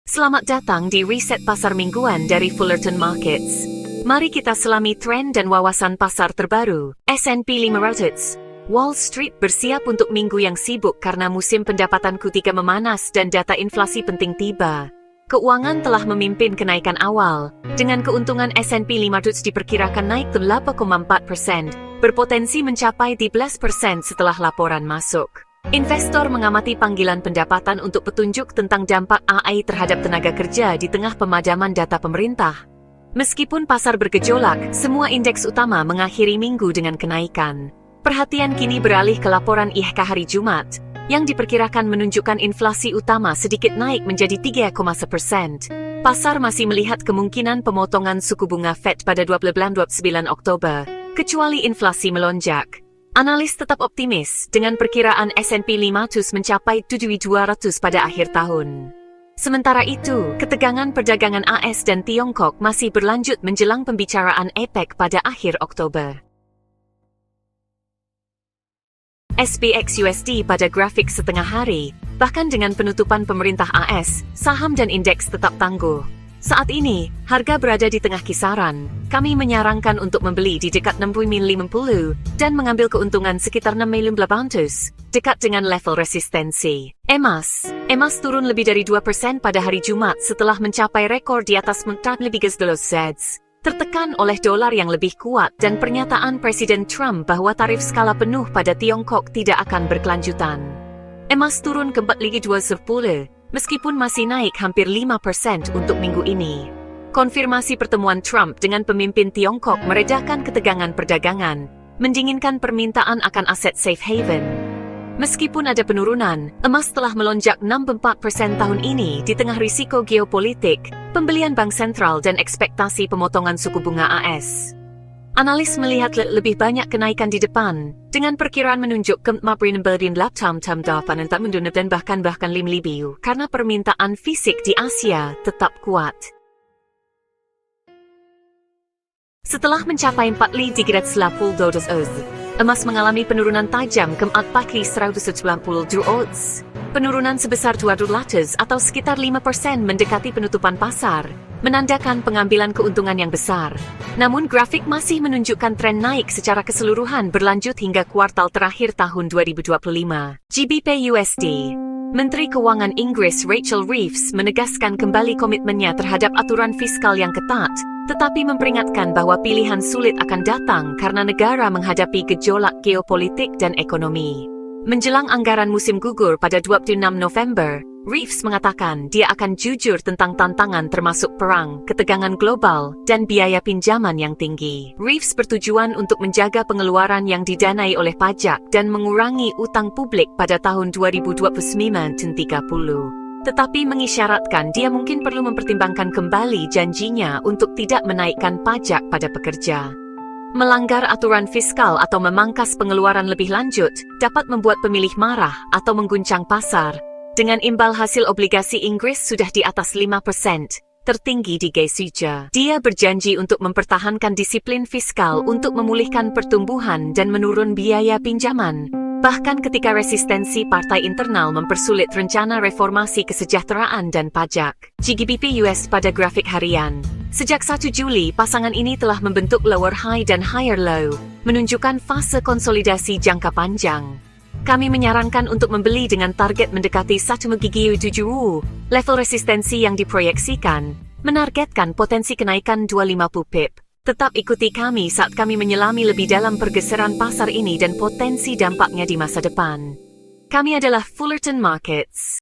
Selamat datang di Reset Pasar Mingguan dari Fullerton Markets. Mari kita selami tren dan wawasan pasar terbaru. S&P 500. Wall Street bersiap untuk minggu yang sibuk karena musim pendapatan Q3 memanas dan data inflasi penting tiba. Keuangan telah memimpin kenaikan awal, dengan keuntungan S&P 500 diperkirakan naik ke 8,4%, berpotensi mencapai 13% setelah laporan masuk. Investor mengamati panggilan pendapatan untuk petunjuk tentang dampak AI terhadap tenaga kerja di tengah pemadaman data pemerintah. Meskipun pasar bergejolak, semua indeks utama mengakhiri minggu dengan kenaikan. Perhatian kini beralih ke laporan IHK hari Jumat, yang diperkirakan menunjukkan inflasi utama sedikit naik menjadi 3,1%. Pasar masih melihat kemungkinan pemotongan suku bunga Fed pada 29 Oktober, kecuali inflasi melonjak. Analis tetap optimis dengan perkiraan S&P 500 mencapai 7.200 pada akhir tahun. Sementara itu, ketegangan perdagangan AS dan Tiongkok masih berlanjut menjelang pembicaraan APEC pada akhir Oktober. SPX USD pada grafik setengah hari, bahkan dengan penutupan pemerintah AS, saham dan indeks tetap tangguh. Saat ini, harga berada di tengah kisaran. Kami menyarankan untuk membeli di dekat 60.50 dan mengambil keuntungan sekitar 6.800, dekat dengan level resistensi. Emas turun lebih dari 2% pada hari Jumat setelah mencapai rekor di atas $1,000, tertekan oleh dolar yang lebih kuat dan pernyataan Presiden Trump bahwa tarif skala penuh pada Tiongkok tidak akan berkelanjutan. Emas turun ke 4.210, meskipun masih naik hampir 5% untuk minggu ini. Konfirmasi pertemuan Trump dengan pemimpin Tiongkok meredakan ketegangan perdagangan, mendinginkan permintaan akan aset safe haven. Meskipun ada penurunan, emas telah melonjak 64% tahun ini di tengah risiko geopolitik, pembelian bank sentral dan ekspektasi pemotongan suku bunga AS. Analis melihat lebih banyak kenaikan di depan, dengan perkiraan menunjuk ke 58 dan bahkan 5,000 karena permintaan fisik di Asia tetap kuat. Setelah mencapai 4.390 oz, emas mengalami penurunan tajam ke 4.190 oz. Penurunan sebesar $200 atau sekitar 5% mendekati penutupan pasar, menandakan pengambilan keuntungan yang besar. Namun grafik masih menunjukkan tren naik secara keseluruhan berlanjut hingga kuartal terakhir tahun 2025. GBP USD. Menteri Keuangan Inggris Rachel Reeves menegaskan kembali komitmennya terhadap aturan fiskal yang ketat, tetapi memperingatkan bahwa pilihan sulit akan datang karena negara menghadapi gejolak geopolitik dan ekonomi. Menjelang anggaran musim gugur pada 26 November, Reeves mengatakan dia akan jujur tentang tantangan termasuk perang, ketegangan global, dan biaya pinjaman yang tinggi. Reeves bertujuan untuk menjaga pengeluaran yang didanai oleh pajak dan mengurangi utang publik pada tahun 2029 dan 30. Tetapi mengisyaratkan dia mungkin perlu mempertimbangkan kembali janjinya untuk tidak menaikkan pajak pada pekerja. Melanggar aturan fiskal atau memangkas pengeluaran lebih lanjut dapat membuat pemilih marah atau mengguncang pasar. Dengan imbal hasil obligasi Inggris sudah di atas 5%, tertinggi di G3. Dia berjanji untuk mempertahankan disiplin fiskal untuk memulihkan pertumbuhan dan menurun biaya pinjaman, bahkan ketika resistensi partai internal mempersulit rencana reformasi kesejahteraan dan pajak. GBP US pada grafik harian. Sejak 1 Juli, pasangan ini telah membentuk lower high dan higher low, menunjukkan fase konsolidasi jangka panjang. Kami menyarankan untuk membeli dengan target mendekati 1,7. Level resistensi yang diproyeksikan menargetkan potensi kenaikan 250 pip. Tetap ikuti kami saat kami menyelami lebih dalam pergeseran pasar ini dan potensi dampaknya di masa depan. Kami adalah Fullerton Markets.